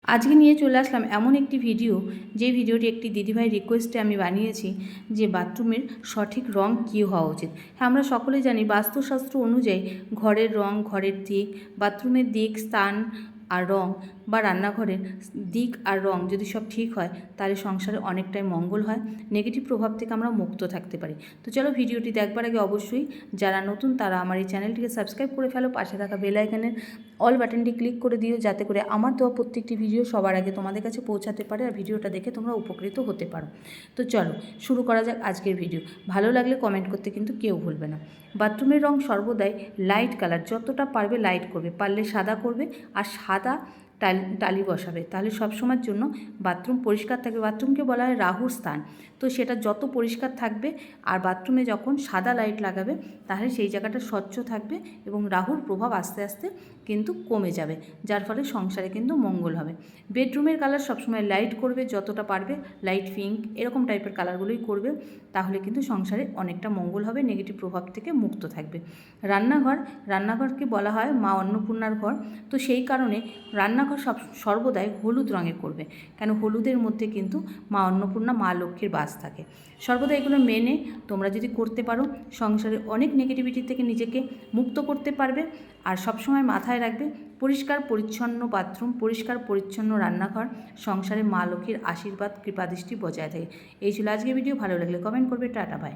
আজকে নিয়ে চলে আসলাম এমন একটি ভিডিও, যে ভিডিওটি একটি দিদিভাই রিকোয়েস্টে আমি বানিয়েছি যে বাথরুমের সঠিক রং কী হওয়া উচিত। হ্যাঁ, আমরা সকলেই জানি বাস্তুশাস্ত্র অনুযায়ী ঘরের রং, ঘরের দিক, বাথরুমের দিক, স্থান আর রং বা রান্নাঘরের দিক আর রং যদি সব ঠিক হয় তাহলে সংসারে অনেকটাই মঙ্গল হয়, নেগেটিভ প্রভাব থেকে আমরা মুক্ত থাকতে পারি। তো চলো ভিডিওটি দেখবার আগে অবশ্যই যারা নতুন তারা আমার এই চ্যানেলটিকে সাবস্ক্রাইব করে ফেলো, পাশে থাকা বেল আইকনের অল বাটনটি ক্লিক করে দিও, যাতে করে আমার দেওয়া প্রত্যেকটি ভিডিও সবার আগে তোমাদের কাছে পৌঁছাতে পারে আর ভিডিওটা দেখে তোমরা উপকৃত হতে পারো। তো চলো শুরু করা যাক আজকের ভিডিও। ভালো লাগলে কমেন্ট করতে কিন্তু কেউ ভুলবে না। বাথরুমের রং সর্বদাই লাইট কালার, যতটা পারবে লাইট করবে, পারলে সাদা করবে আর সাদা টালি বসাবে, তাহলে সবসময়ের জন্য বাথরুম পরিষ্কার থাকবে। বাথরুমকে বলা হয় রাহুর স্থান, তো সেটা যত পরিষ্কার থাকবে আর বাথরুমে যখন সাদা লাইট লাগাবে তাহলে সেই জায়গাটা স্বচ্ছ থাকবে এবং রাহুর প্রভাব আস্তে আস্তে কিন্তু কমে যাবে, যার ফলে সংসারে কিন্তু মঙ্গল হবে। বেডরুমের কালার সবসময় লাইট করবে, যতটা পারবে লাইট পিঙ্ক এরকম টাইপের কালারগুলোই করবে, তাহলে কিন্তু সংসারে অনেকটা মঙ্গল হবে, নেগেটিভ প্রভাব থেকে মুক্ত থাকবে। রান্নাঘরকে বলা হয় মা অন্নপূর্ণার ঘর, তো সেই কারণে রান্নাঘর সর্বদাই হলুদ রঙের করবে, কেন হলুদের মধ্যে কিন্তু মা অন্নপূর্ণা, মা লক্ষ্মীর বাস থাকে। সর্বদা এগুলো মেনে তোমরা যদি করতে পারো সংসারে অনেক নেগেটিভিটি থেকে নিজেকে মুক্ত করতে পারবে। আর সবসময় মাথায় রাখবে পরিষ্কার পরিচ্ছন্ন বাথরুম, পরিষ্কার পরিচ্ছন্ন রান্নাঘর, সংসারে মা লক্ষ্মীর আশীর্বাদ কৃপাদৃষ্টি বজায় থাকে। এই ছিল আজকের ভিডিও। ভালো লাগলে কমেন্ট করবে। Tata, by.